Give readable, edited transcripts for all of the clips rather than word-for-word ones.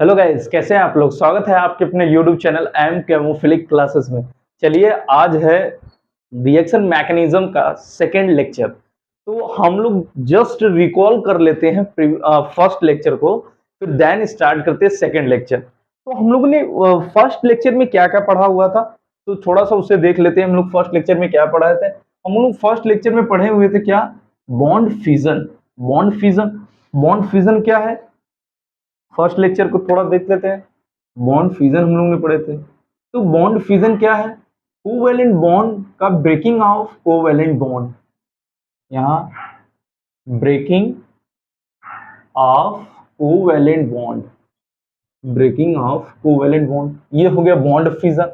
Hello guys, कैसे हैं आप लोग। स्वागत है आपके अपने यूट्यूब चैनल एम केमोफिलिक क्लासेस में। चलिए, आज है रिएक्शन मैकेनिज्म का सेकेंड लेक्चर। तो हम लोग जस्ट रिकॉल कर लेते हैं फर्स्ट लेक्चर को, फिर देन स्टार्ट करते हैं सेकेंड लेक्चर। तो हम लोगों ने फर्स्ट लेक्चर में क्या क्या पढ़ा हुआ था, तो थोड़ा सा उसे देख लेते हैं। हम लोग फर्स्ट लेक्चर में क्या पढ़ाए थे। हम लोग फर्स्ट लेक्चर में पढ़े हुए थे क्या, bond fission. Bond fission, bond fission क्या है, फर्स्ट लेक्चर को थोड़ा देख लेते हैं। बॉन्ड फिजन हम लोग ने पढ़े थे। तो बॉन्ड फिजन क्या है, कोवैलेंट बॉन्ड का ब्रेकिंग ऑफ कोवैलेंट बॉन्ड। यहाँ breaking of covalent bond, breaking of covalent bond, ये हो गया बॉन्ड फिजन।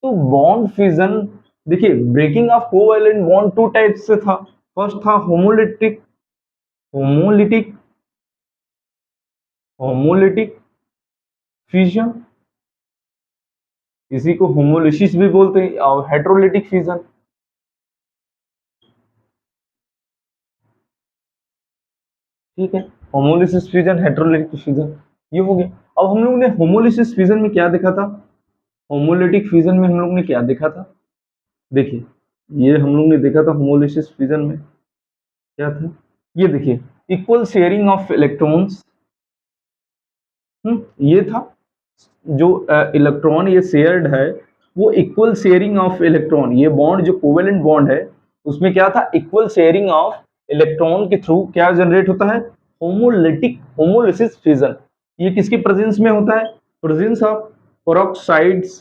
तो बॉन्ड फिजन देखिए, breaking of covalent bond two type से था। फर्स्ट था होमोलिटिक, होमोलिटिक होमोलिटिक फिजन, इसी को होमोलिसिस भी बोलते हैं, और हेट्रोलिटिक फिजन। ठीक है, होमोलिसिस फ्यूजन, हेटेरोलिटिक फ्यूजन, ये हो गया। अब हम लोग ने होमोलिसिस फ्यूजन में क्या देखा था, होमोलिटिक फ्यूजन में हम लोग ने क्या देखा था। देखिए, ये हम लोग ने देखा था होमोलिसिस फ्यूजन में क्या था, ये देखिए, इक्वल शेयरिंग ऑफ इलेक्ट्रॉन्स। ये था, जो इलेक्ट्रॉन ये शेयर्ड है, वो इक्वल शेयरिंग ऑफ इलेक्ट्रॉन। ये बॉन्ड जो कोवेलेंट बॉन्ड है, उसमें क्या था, इक्वल शेयरिंग ऑफ इलेक्ट्रॉन के थ्रू क्या जनरेट होता है, होमोलिटिक होमोलिसिस फ्यूजन। ये किसके प्रेजेंस में होता है, प्रेजेंस ऑफ पेरोक्साइड्स।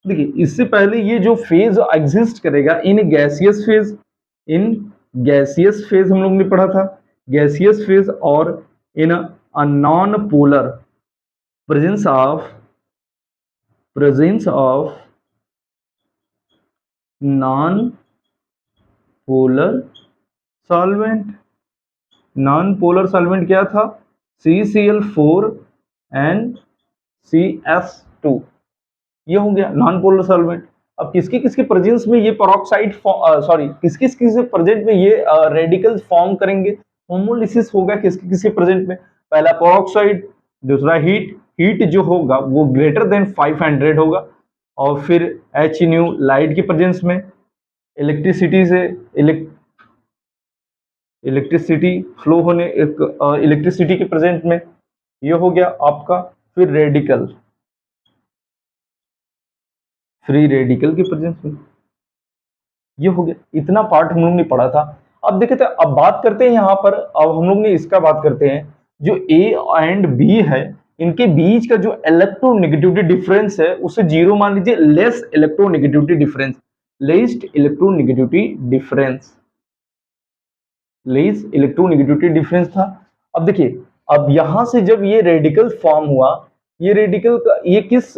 देखिए, इससे पहले ये जो फेज एग्जिस्ट करेगा in gaseous phase, in gaseous phase हम लोग ने पढ़ा था, गैसियस फेज, और in a non polar presence of presence of non polar solvent। Non polar solvent क्या था, CCl4 एंड CS2, ये हो गया नॉन पोलर सॉल्वेंट। अब किसके किसके प्रेजेंस में ये पेरोक्साइड, सॉरी, किसके किसके प्रेजेंट में ये रेडिकल फॉर्म करेंगे, होमोलिसिस होगा किसके किसके प्रेजेंट में। पहला पेरोक्साइड, दूसरा हीट, हीट जो होगा वो ग्रेटर देन 500 होगा, और फिर एच न्यू लाइट की प्रेजेंस में, इलेक्ट्रिसिटी से इलेक्ट्रिसिटी फ्लो होने, इलेक्ट्रिसिटी के प्रेजेंट में, ये हो गया आपका। फिर रेडिकल, फ्री रेडिकल के प्रेजेंस में, ये हो गया। इतना पार्ट हम लोग ने पढ़ा था। अब देखे तो अब बात करते हैं यहाँ पर, अब हम लोग ने इसका बात करते हैं, जो ए एंड बी है, इनके बीच का जो इलेक्ट्रोनेगेटिविटी डिफरेंस है उसे जीरो मान लीजिए, less electronegativity difference, least electronegativity difference, less electronegativity difference था। अब देखिए, अब यहां से जब ये रेडिकल फॉर्म हुआ, ये रेडिकल का ये किस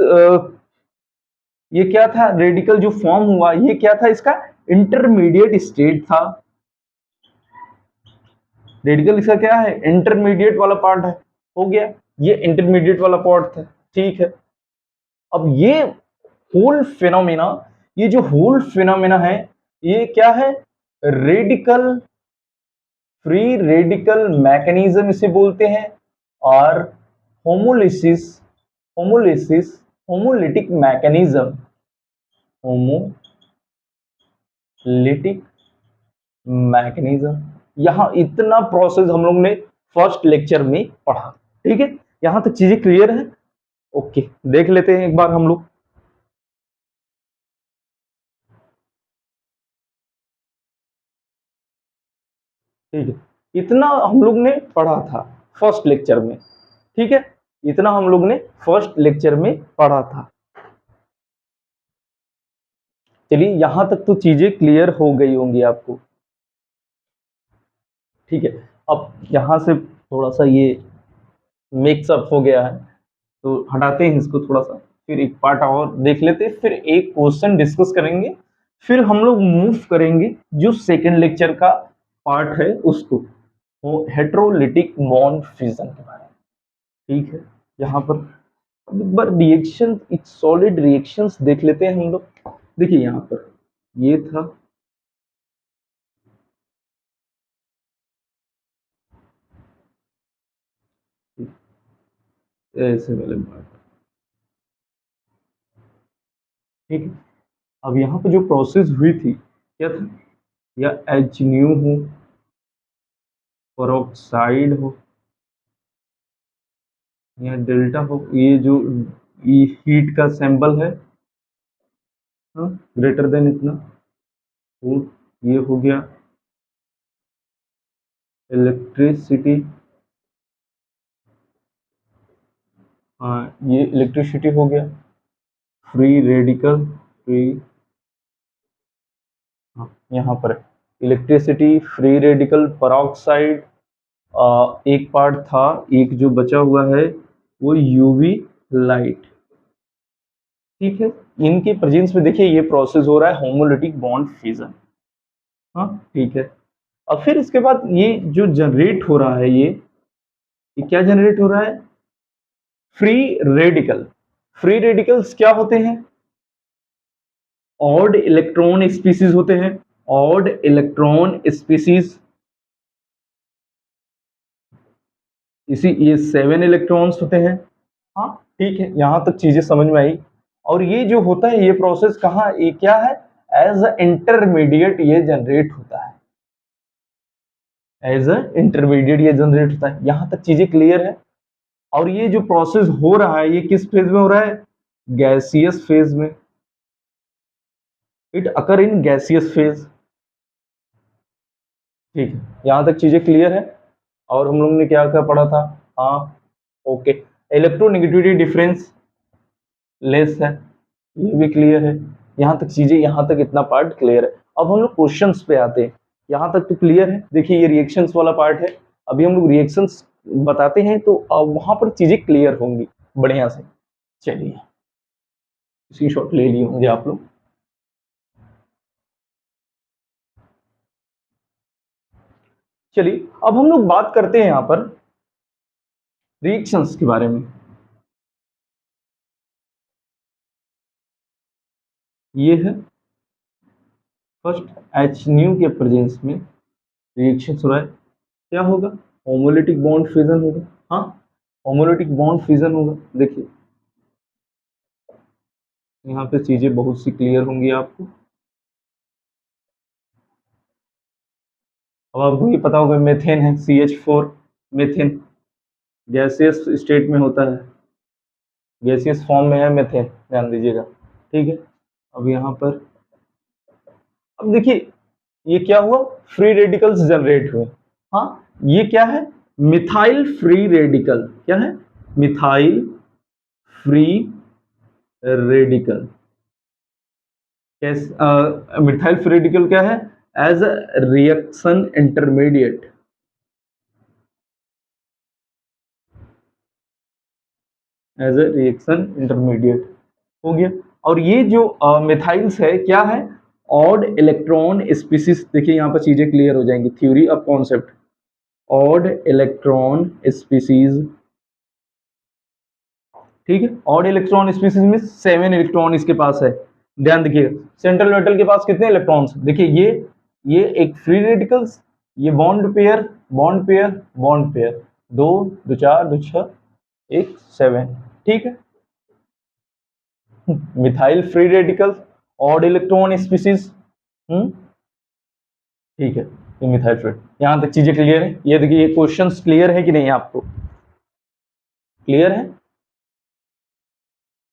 ये क्या था, रेडिकल जो फॉर्म हुआ ये क्या था, इसका इंटरमीडिएट स्टेट था। रेडिकल इसका क्या है, इंटरमीडिएट वाला पार्ट है, हो गया, ये इंटरमीडिएट वाला पार्ट था। ठीक है, अब ये होल फिनोमेना, ये जो होल फिनोमेना है, ये क्या है, रेडिकल, फ्री रेडिकल मैकेनिज्म इसे बोलते हैं, और homolysis, homolysis homolytic mechanism, homolytic mechanism. यहां इतना प्रोसेस हम लोग ने फर्स्ट लेक्चर में पढ़ा। ठीक है, यहां तक चीजें क्लियर है। ओके, देख लेते हैं एक बार हम लोग। ठीक है, इतना हम लोग ने पढ़ा था फर्स्ट लेक्चर में। ठीक है, इतना हम लोग ने फर्स्ट लेक्चर में पढ़ा था। चलिए, यहां तक तो चीजें क्लियर हो गई होंगी आपको। ठीक है, अब यहां से थोड़ा सा ये मिक्सअप हो गया है, तो हटाते हैं इसको थोड़ा सा, फिर एक पार्ट और देख लेते हैं, फिर एक क्वेश्चन डिस्कस करेंगे, फिर हम लोग मूव करेंगे जो सेकंड लेक्चर का पार्ट है उसको, वो हेट्रोलिटिक बॉन्ड फिजन के बारे में। ठीक है, यहाँ पर अब एक बार रिएक्शन, एक सॉलिड रिएक्शंस देख लेते हैं हम लोग। देखिए यहाँ पर ये था, ऐसे वाले पार्ट, ठीक है। अब यहाँ पे जो प्रोसेस हुई थी क्या था, या एच न्यू हो, पेरोक्साइड हो, या डेल्टा हो, ये जो ये हीट का सिंबल है, हाँ, ग्रेटर देन इतना, तो ये हो गया इलेक्ट्रिसिटी, हाँ ये इलेक्ट्रिसिटी हो गया, फ्री रेडिकल, फ्री, हाँ यहाँ पर इलेक्ट्रिसिटी, फ्री रेडिकल, पेरोक्साइड, एक पार्ट था, एक जो बचा हुआ है वो यूवी लाइट, ठीक है। इनके प्रेजेंस में देखिए ये प्रोसेस हो रहा है होमोलिटिक बॉन्ड फ्यूजन, हाँ ठीक है। अब फिर इसके बाद ये जो जनरेट हो रहा है, ये क्या जनरेट हो रहा है, फ्री रेडिकल। फ्री रेडिकल्स क्या होते हैं, ऑड इलेक्ट्रॉन स्पीसीज होते हैं, ऑड इलेक्ट्रॉन स्पीसीज, इसी ये 7 इलेक्ट्रॉन्स होते हैं, हाँ ठीक है, यहां तक चीजें समझ में आई। और ये जो होता है ये प्रोसेस कहाँ, ये क्या है, एज अ इंटरमीडिएट ये जनरेट होता है, एज अ इंटरमीडिएट ये जनरेट होता है, यहां तक चीजें क्लियर है। और ये जो प्रोसेस हो रहा है ये किस फेज में हो रहा है, गैसियस फेज में, it occur in gaseous phase, ठीक है, यहां तक चीजें क्लियर है। और हम लोग ने क्या क्या पढ़ा था, हाँ ओके, इलेक्ट्रोनेगेटिविटी डिफरेंस लेस है, ये भी क्लियर है, यहाँ तक चीजें, यहाँ तक इतना पार्ट क्लियर है। अब हम लोग क्वेश्चंस पे आते हैं, यहाँ तक तो क्लियर है, देखिए ये रिएक्शंस वाला पार्ट है, अभी हम लोग रिएक्शंस बताते हैं तो वहां पर चीजें क्लियर होंगी बढ़िया से। चलिए इसी शॉट ले लिए होंगे आप लोग। चलिए अब हम लोग बात करते हैं यहाँ पर रिएक्शंस के बारे में। ये है फर्स्ट, एच न्यू के प्रेजेंस में रिएक्शन हो रहा है, क्या होगा, होमोलिटिक बॉन्ड फ्यूजन होगा, हाँ होमोलिटिक बॉन्ड फ्यूजन होगा। देखिए यहाँ पे चीजें बहुत सी क्लियर होंगी आपको। अब आपको ये पता होगा मेथेन है, CH4 मेथेन, गैसियस स्टेट में होता है, गैसियस फॉर्म में है मेथेन, ध्यान दीजिएगा, ठीक है। अब यहाँ पर अब देखिए ये क्या हुआ, फ्री रेडिकल्स जनरेट हुए, हाँ ये क्या है, मिथाइल फ्री रेडिकल, क्या है, मिथाइल फ्री रेडिकल, कैसे मिथाइल फ्री रेडिकल क्या है, as a reaction intermediate, as a reaction intermediate हो गया। और ये जो मिथाइल्स है क्या है, ऑड इलेक्ट्रॉन स्पीसीज, देखिए यहाँ पर चीजें क्लियर हो जाएंगी, theory of concept, odd electron species, ठीक है, ऑड इलेक्ट्रॉन स्पीसीज में 7 इलेक्ट्रॉन इसके पास है, ध्यान देखिए सेंट्रल मेटल के पास कितने इलेक्ट्रॉन्स, देखिए ये एक फ्री रेडिकल्स, ये bond pair, bond pair, bond pair, दो, दो चार, दो छह, एक 7, ठीक है। Methyl free radicals, odd electron species, ठीक है, ये मिथाइल फ्री, यहां तक चीजें क्लियर है। ये देखिए ये क्वेश्चंस क्लियर है कि नहीं, आपको क्लियर है,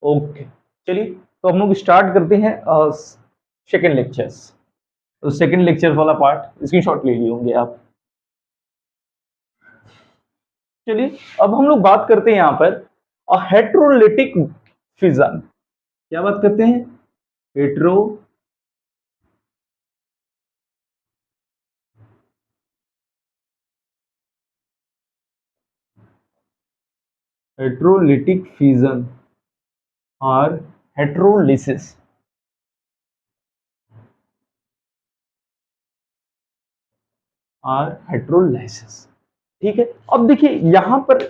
ओके। चलिए तो हम लोग स्टार्ट करते हैं सेकेंड लेक्चर्स, तो सेकेंड लेक्चर वाला पार्ट स्क्रीनशॉट ले लिए होंगे आप। चलिए अब हम लोग बात करते हैं यहाँ पर हेट्रोलिटिक फिजन, क्या बात करते हैं, हेट्रो हेट्रोलिटिक फिजन और हेट्रोलिसिस, और हेट्रोलाइसिस, ठीक है। अब देखिए यहां पर,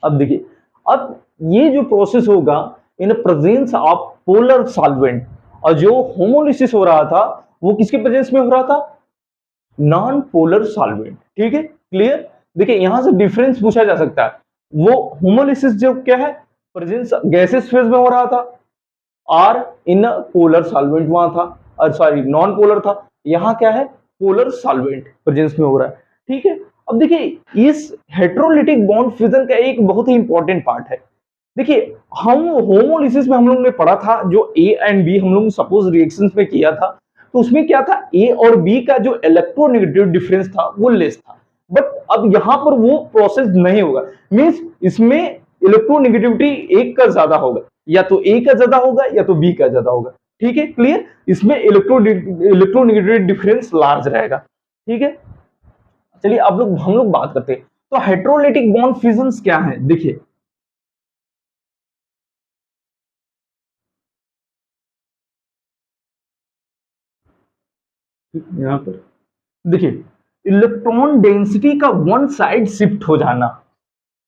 अब देखिए अब ये जो प्रोसेस होगा in presence of polar solvent, और जो होमोलिसिस हो रहा था वो किसके प्रेजेंस में हो रहा था, नॉन पोलर सॉल्वेंट, ठीक है क्लियर। देखिए यहां से डिफरेंस पूछा जा सकता है, वो होमोलिसिस जो क्या है, प्रेजेंस गैसेस फेज में हो रहा था, आर इन पोलर सॉल्वेंट वहां था, सॉरी नॉन पोलर था, यहाँ क्या है, पोलर सॉल्वेंट प्रेजेंस में हो रहा है। ठीक है, अब देखिए इस हेट्रोलिटिक बॉन्ड फ्यूजन का एक बहुत ही इंपॉर्टेंट पार्ट है। देखिए हम होमोलिसिस में हम लोग ने पढ़ा था, जो ए एंड बी हम लोग सपोज रिएक्शंस में किया था, तो उसमें क्या था, ए और बी का जो इलेक्ट्रोनेगेटिव डिफरेंस था वो लेस था। बट अब यहां पर वो प्रोसेस नहीं होगा, मींस इसमें इलेक्ट्रोनेगेटिविटी एक का ज्यादा होगा, या तो ए का ज्यादा होगा या तो बी का ज्यादा होगा। ठीक है, क्लियर, इसमें इलेक्ट्रोनेगेटिव डिफरेंस लार्ज रहेगा। ठीक है, चलिए अब लोग हम लोग बात करते हैं, तो हेट्रोलिटिक बॉन्ड फ्यूजन्स क्या है, देखिए यहां पर देखिए इलेक्ट्रॉन डेंसिटी का वन साइड शिफ्ट हो जाना।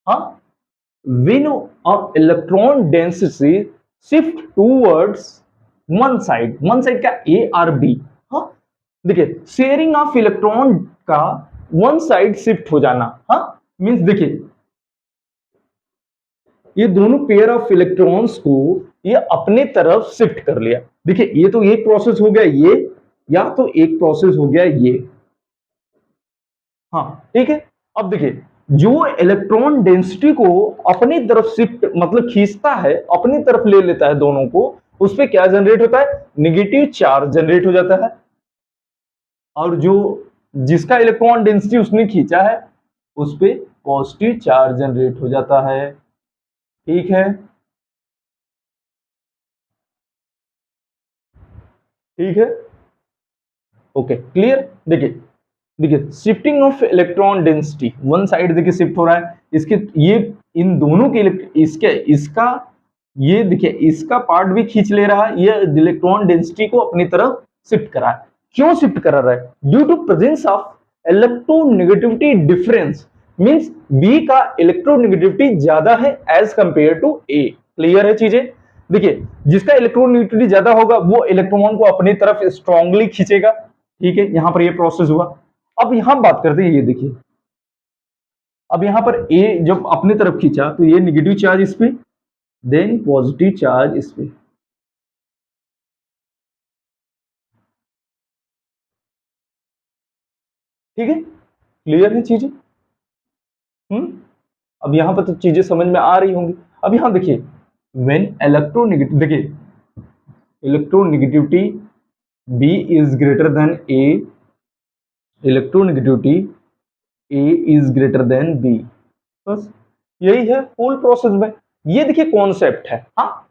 हाँ, when a electron density shift towards one side का ए और बी, हाँ, देखिए शेयरिंग ऑफ इलेक्ट्रॉन का वन साइड शिफ्ट हो जाना। हाँ, मींस देखिए ये दोनों पेयर ऑफ इलेक्ट्रॉन्स को ये अपने तरफ शिफ्ट कर लिया। देखिए ये तो एक प्रोसेस हो गया ये, या तो एक प्रोसेस हो गया ये। हाँ, ठीक है, अब देखिए जो इलेक्ट्रॉन डेंसिटी को अपनी तरफ शिफ्ट मतलब खींचता है, अपनी तरफ ले लेता है दोनों को, उस पे क्या जनरेट होता है, निगेटिव चार्ज जनरेट हो जाता है। और जो जिसका इलेक्ट्रॉन डेंसिटी उसने खींचा है उस पे पॉजिटिव चार्ज जनरेट हो जाता है। ठीक है, ठीक है, ओके क्लियर। देखिए देखिए shifting of electron density one side देखिए शिफ्ट हो रहा है, इसके ये इन दोनों के इसके इसका ये देखिए इसका पार्ट भी खींच ले रहा है, ये इलेक्ट्रॉन डेंसिटी को अपनी तरफ शिफ्ट करा है। क्यों शिफ्ट करा रहा है, due to presence of electronegativity difference, means B का इलेक्ट्रोनेगेटिविटी ज्यादा है as compare to A. Clear है चीजें, देखिए जिसका इलेक्ट्रोनेगेटिविटी ज्यादा होगा वो इलेक्ट्रॉन को अपनी तरफ स्ट्रांगली खींचेगा। ठीक है, यहां पर ये प्रोसेस हुआ। अब यहां बात करते हैं, ये देखिए अब यहां पर ए जब अपनी तरफ खींचा तो ये निगेटिव चार्ज इस पे, देन पॉजिटिव चार्ज इस पे। ठीक है, क्लियर है चीजें। अब यहां पर तो चीजें समझ में आ रही होंगी। अब यहां देखिए व्हेन इलेक्ट्रोनेगेटिव, देखिए electronegativity B is greater than A, electronegativity A is greater than B, बस यही है होल प्रोसेस में। ये देखिए कॉन्सेप्ट है। हाँ,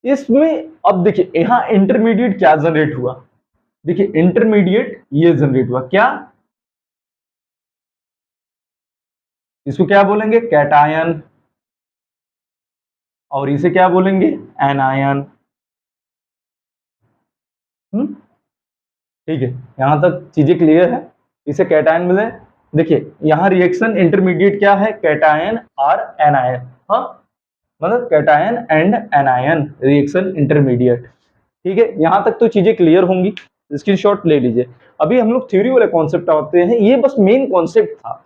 इसमें अब देखिए यहां इंटरमीडिएट क्या जनरेट हुआ, देखिए इंटरमीडिएट ये जनरेट हुआ क्या, इसको क्या बोलेंगे, कैटायन, और इसे क्या बोलेंगे, एनायन। ठीक है, यहां तक चीजें क्लियर है, इसे कैटायन मिले। देखिए यहां रिएक्शन इंटरमीडिएट क्या है, कैटायन और एनायन। हाँ, मतलब cation and anion reaction intermediate. ठीक है, यहां तक तो चीजें क्लियर होंगी, स्क्रीनशॉट ले लीजिए। अभी हम लोग थ्योरी वाले कॉन्सेप्ट आते हैं, ये बस मेन कॉन्सेप्ट था।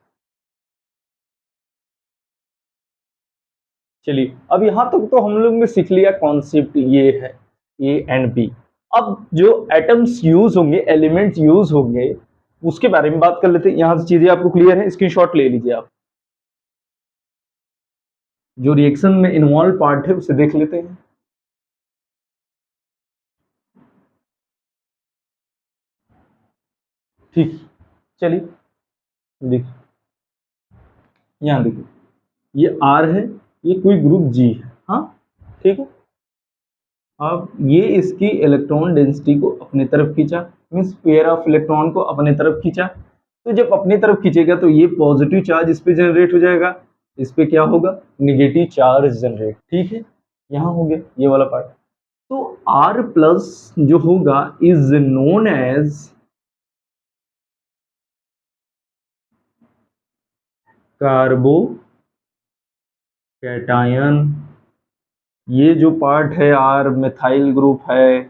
चलिए अब यहां तक तो हम लोग ने सीख लिया कॉन्सेप्ट ये है ए एंड बी। अब जो एटम्स यूज होंगे, एलिमेंट्स यूज होंगे, उसके बारे में बात कर लेते हैं। यहां से चीजें आपको क्लियर है, स्क्रीनशॉट ले लीजिए आप। जो रिएक्शन में इन्वॉल्व पार्ट है उसे देख लेते हैं। ठीक, चलिए देखिए यहां देखिए ये आर है, ये कोई ग्रुप जी है। हाँ, ठीक है, अब ये इसकी इलेक्ट्रॉन डेंसिटी को अपनी तरफ खींचा, मीन्स पेयर ऑफ इलेक्ट्रॉन को अपनी तरफ खींचा। तो जब अपनी तरफ खींचेगा तो ये पॉजिटिव चार्ज इस पे जनरेट हो जाएगा, इस पे क्या होगा, निगेटिव चार्ज जनरेट। ठीक है, यहां हो गया ये वाला पार्ट। तो आर प्लस जो होगा is known as carbocation. ये जो पार्ट है आर मिथाइल ग्रुप है।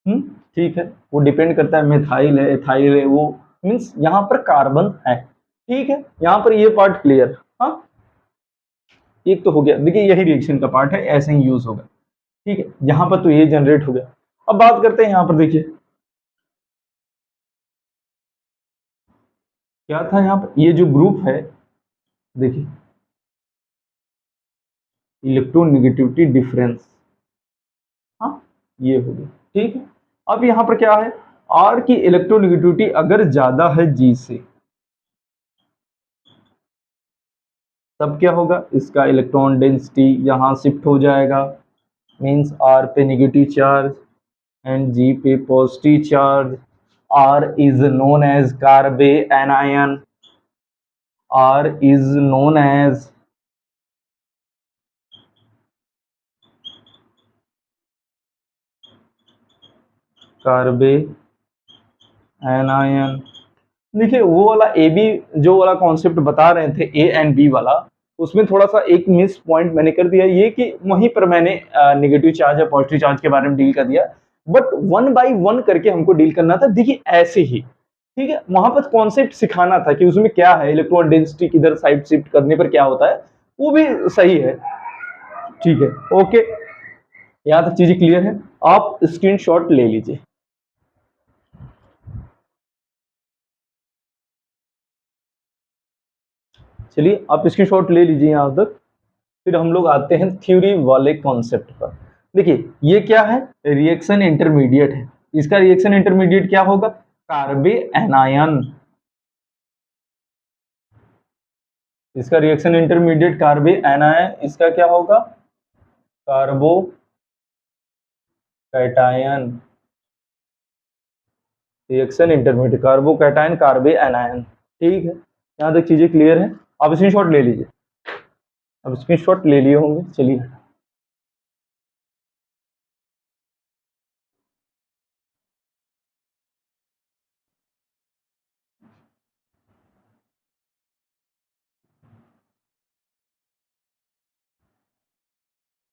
ठीक है, वो डिपेंड करता है मिथाइल है एथाइल है, वो मीन्स यहाँ पर कार्बन है। ठीक है, यहाँ पर ये पार्ट क्लियर। हाँ, एक तो हो गया, देखिए यही रिएक्शन का पार्ट है, ऐसे ही यूज होगा। ठीक है, यहाँ पर तो ये जनरेट हो गया। अब बात करते हैं यहाँ पर, देखिए क्या था यहाँ पर, ये जो ग्रुप है देखिए, इलेक्ट्रोनेगेटिविटी डिफरेंस। हाँ, ये हो गया। ठीक है, अब यहाँ पर क्या है, आर की इलेक्ट्रोनेगेटिविटी अगर ज्यादा है जी से, तब क्या होगा, इसका इलेक्ट्रॉन डेंसिटी यहाँ शिफ्ट हो जाएगा, मीन्स आर पे नेगेटिव चार्ज एंड जी पे positive charge. R is known as carbanion, R is known as carbanion. देखिए वो वाला ए बी जो वाला कॉन्सेप्ट बता रहे थे, ए एंड बी वाला, उसमें थोड़ा सा एक मिस पॉइंट मैंने कर दिया, ये कि वहीं पर मैंने नेगेटिव चार्ज या पॉजिटिव चार्ज के बारे में डील कर दिया, बट वन बाय वन करके हमको डील करना था। देखिए ऐसे ही, ठीक है, वहां पर कॉन्सेप्ट सिखाना था कि उसमें क्या है, इलेक्ट्रॉन डेंसिटी किधर साइड शिफ्ट करने पर क्या होता है, वो भी सही है। ठीक है, ओके, यहाँ तक चीजें क्लियर है, आप स्क्रीनशॉट ले लीजिए। चलिए आप स्क्रीनशॉट ले लीजिए यहाँ तक, फिर हम लोग आते हैं थ्योरी वाले कॉन्सेप्ट पर। देखिए ये क्या है, रिएक्शन इंटरमीडिएट है, इसका रिएक्शन इंटरमीडिएट क्या होगा, कार्बे एनायन। इसका रिएक्शन इंटरमीडिएट कार्बे एनायन, इसका क्या होगा, कार्बो cation. Reaction intermediate कार्बो cation कार्बे anion. ठीक है, यहाँ तक चीजें क्लियर है, आप स्क्रीनशॉट ले लीजिए। अब स्क्रीनशॉट ले लिए होंगे, चलिए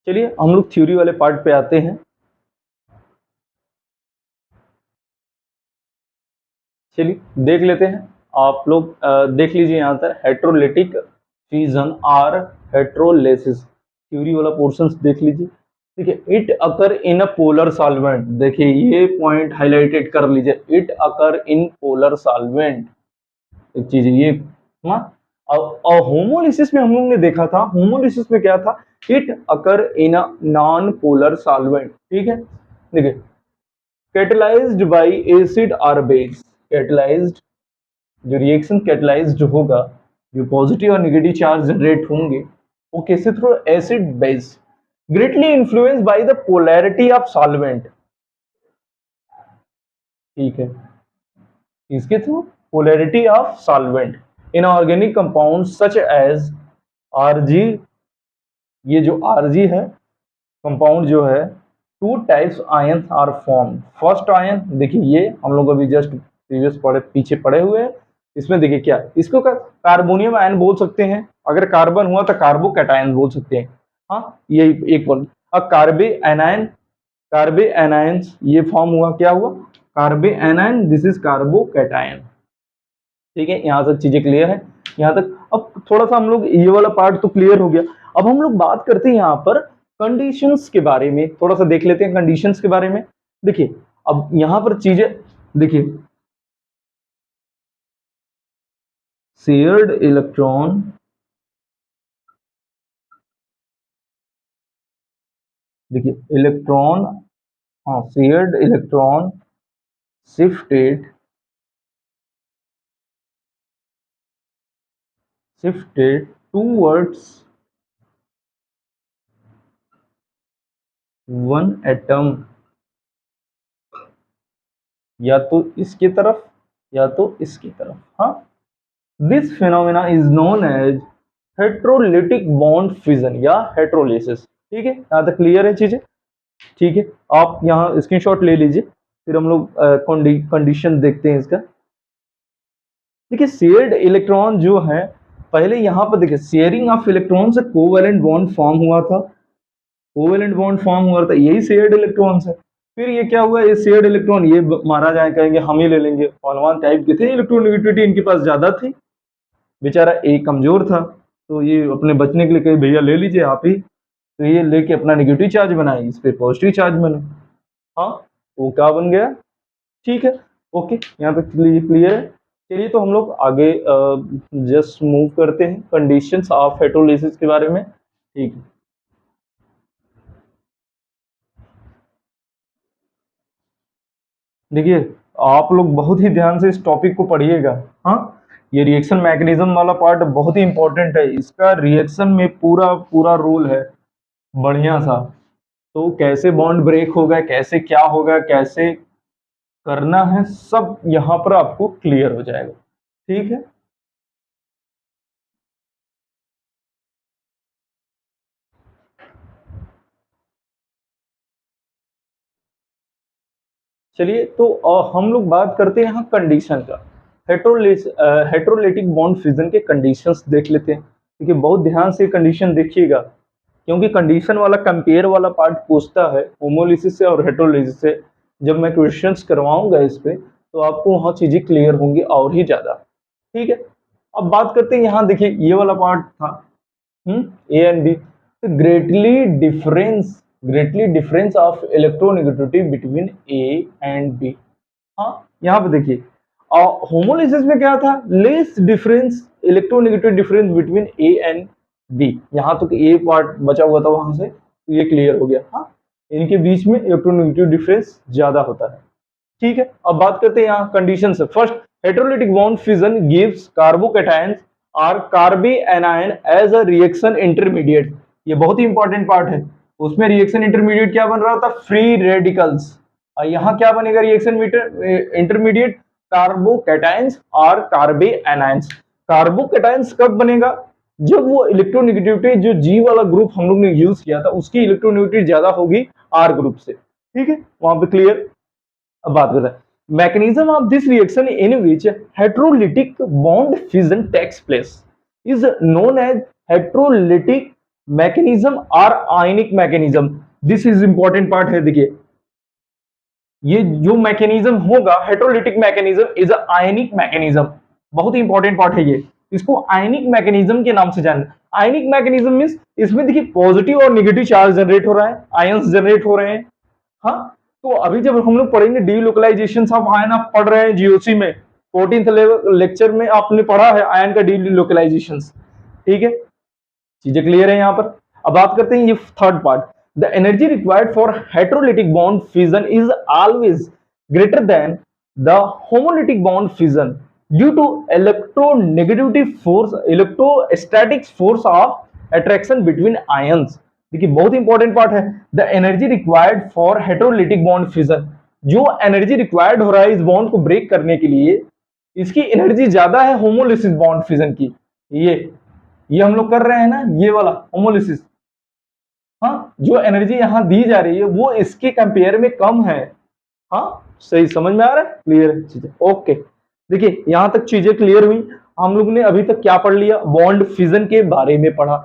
चलिए हम लोग थ्योरी वाले पार्ट पे आते हैं। चलिए देख लेते हैं, आप लोग देख लीजिए यहाँ पर, हेट्रोलिटिक फ्यूजन और हेट्रोलेसिस थ्योरी वाला पोर्शन देख लीजिए। देखिए it occur in a polar solvent, देखिए ये पॉइंट हाईलाइटेड कर लीजिए, it occur in polar solvent. एक चीज ये, हाँ, और होमोलिसिस में हम लोग ने देखा था, होमोलिसिस में क्या था, it occur in a non polar solvent. ठीक है, देखिए कैटेलाइज्ड बाय एसिड और बेस, कैटेलाइज्ड, जो रिएक्शन कैटेलाइज्ड होगा, जो पॉजिटिव और नेगेटिव चार्ज जनरेट होंगे, वो कैसे, through acid base, greatly influence by the polarity of solvent. ठीक है, इसके थ्रू polarity of solvent in organic compound such as RG. ये जो आरजी है कंपाउंड जो है, two types ion are form. First ion देखिए, ये हम लोग अभी जस्ट प्रीवियस पढ़े, पीछे पढ़े हुए हैं, इसमें देखिए क्या, इसको कार्बोनियम आयन बोल सकते हैं, अगर कार्बन हुआ तो कार्बो कैटायन बोल सकते हैं। हाँ, ये एक पॉइंट। अब कार्बे एनायन, कार्बे एनायन ये फॉर्म हुआ, क्या हुआ, carbanion, this is carbocation. ठीक है, यहाँ तक चीजें क्लियर है, यहाँ तक। अब थोड़ा सा हम लोग ये वाला पार्ट तो क्लियर हो गया, अब हम लोग बात करते हैं यहाँ पर कंडीशंस के बारे में, थोड़ा सा देख लेते हैं कंडीशंस के बारे में। देखिए अब यहाँ पर चीजें देखिए, शेयर्ड इलेक्ट्रॉन, देखिए इलेक्ट्रॉन, हाँ shared electron shifted, shifted towards one atom, या तो इसकी तरफ या तो इसकी तरफ। हाँ, this phenomena is known as heterolytic bond fission या हेट्रोलिसिस। ठीक है, यहाँ तक क्लियर है चीजें। ठीक है, आप यहाँ स्क्रीनशॉट ले लीजिए, फिर हम लोग कंडीशन देखते हैं इसका। देखिए शेयर्ड इलेक्ट्रॉन जो है, पहले यहाँ पर देखिए शेयरिंग ऑफ इलेक्ट्रॉन से कोवेलेंट बॉन्ड फॉर्म हुआ था, कोवेलेंट बॉन्ड फॉर्म हुआ था, यही शेयर्ड इलेक्ट्रॉन है। फिर ये क्या हुआ, ये शेयर्ड इलेक्ट्रॉन ये मारा जाए, कहेंगे हम ही ले लेंगे, पहलवान टाइप के थे, इलेक्ट्रोनेगेटिविटी इनके पास ज्यादा थी, बेचारा ए कमजोर था, तो ये अपने बचने के लिए कहे भैया ले लीजिए आप ही, तो ये लेके अपना नेगेटिव चार्ज बनाए, इस पे पॉजिटिव चार्ज बने। हाँ, वो क्या बन गया, ठीक है, ओके, यहाँ तक क्लियर है। चलिए तो हम लोग आगे जस्ट मूव करते हैं कंडीशंस ऑफ हेटेरोलिसिस के बारे में, ठीक है। देखिए, आप लोग बहुत ही ध्यान से इस टॉपिक को पढ़िएगा। हाँ, ये रिएक्शन मैकेनिज्म वाला पार्ट बहुत ही इंपॉर्टेंट है, इसका रिएक्शन में पूरा पूरा रोल है बढ़िया सा। तो कैसे बॉन्ड ब्रेक होगा, कैसे क्या होगा, कैसे करना है, सब यहाँ पर आपको क्लियर हो जाएगा, ठीक है। चलिए तो हम लोग बात करते हैं यहाँ कंडीशन का। हेट्रोलिटिक बॉन्ड फिजन के कंडीशंस देख लेते हैं। देखिए, बहुत ध्यान से कंडीशन देखिएगा, क्योंकि कंडीशन वाला कंपेयर वाला पार्ट पूछता है होमोलिसिस से और हेट्रोलिसिस से। जब मैं क्वेश्चंस करवाऊंगा इस पे, तो आपको वहाँ चीजें क्लियर होंगी और ही ज्यादा, ठीक है। अब बात करते हैं, यहाँ देखिए ये वाला पार्ट था, ए एंड बी, तो greatly difference of electronegativity between A and B. हाँ, यहाँ पे देखिए होमोलिसिस में क्या था, less difference, electronegative difference between A and B. यहाँ तक ए पार्ट बचा हुआ था, वहां से तो ये क्लियर हो गया। हाँ, इनके बीच में इलेक्ट्रोनेगेटिव डिफरेंस ज्यादा होता है, ठीक है। अब बात करते हैं यहाँ कंडीशन से। First, heterolytic bond fission gives carbocations और carbanion as a reaction intermediate. ये बहुत ही इंपॉर्टेंट पार्ट है। उसमें रिएक्शन इंटरमीडिएट क्या बन रहा था, फ्री रेडिकल्स। और यहाँ क्या बनेगा रिएक्शन इंटरमीडिएट, कार्बोकैटायंस और कार्बी एनायंस। कार्बोकैटायंस कब बनेगा, जब वो इलेक्ट्रोनेगेटिविटी जो जी वाला ग्रुप हम लोग ने यूज किया था उसकी इलेक्ट्रोनेगेटिविटी ज्यादा होगी आर ग्रुप से, ठीक है, वहां पे क्लियर। अब बात करते हैं mechanism of this reaction in which heterolytic bond fission takes place is known as heterolytic mechanism और ionic mechanism. This is important part है। देखिए, ये जो मैकेनिज्म होगा heterolytic mechanism is ionic mechanism, बहुत ही इंपॉर्टेंट पार्ट है ये। इसको आयनिक मैकेनिज्म के नाम से जानना। आयनिक मैकेनिज्म मींस इसमें देखिए पॉजिटिव और नेगेटिव चार्ज जनरेट हो रहा है, आयंस जनरेट हो रहे हैं। हाँ, तो अभी जब हम लोग पढ़ेंगे डीलोकलाइजेशन ऑफ आयन, आप पढ़ रहे हैं जीओसी में 14th लेक्चर में आपने पढ़ा है आयन का डीलोकलाइजेशन, ठीक है, चीजें क्लियर है यहाँ पर। अब बात करते हैं ये third part, the energy required for heterolytic bond fission is always greater than the homolytic bond fission due to electronegativity force, electrostatic force of attraction between ions. देखिए, बहुत इंपॉर्टेंट पार्ट है, the energy required for heterolytic bond fission. जो energy required हो रहा है इस bond को break करने के लिए, इसकी एनर्जी ज्यादा है होमोलिसिस बॉन्ड फिजन की। ये हम लोग कर रहे हैं ना, ये वाला होमोलिसिस। हाँ, जो एनर्जी यहाँ दी जा रही है वो इसके कंपेयर में कम है। हाँ, सही समझ में आ रहा है, क्लियर है चीजें, ओके। देखिए, यहां तक चीजें क्लियर हुई। हम लोग ने अभी तक क्या पढ़ लिया, बॉन्ड फिजन के बारे में पढ़ा,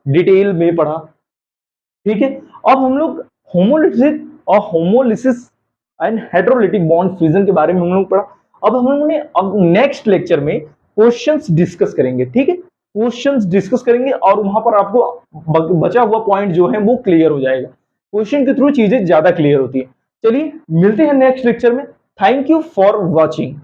डिटेल में पढ़ा, ठीक है। अब हम लोग homolysis and heterolytic bond fusion के बारे में हम लोग पढ़ा। अब हम लोग ने नेक्स्ट लेक्चर में क्वेश्चंस डिस्कस करेंगे, ठीक है, क्वेश्चंस डिस्कस करेंगे और वहां पर आपको बचा हुआ पॉइंट जो है वो क्लियर हो जाएगा। क्वेश्चन के थ्रू चीजें ज्यादा क्लियर होती है। चलिए मिलते हैं नेक्स्ट लेक्चर में। Thank you for watching.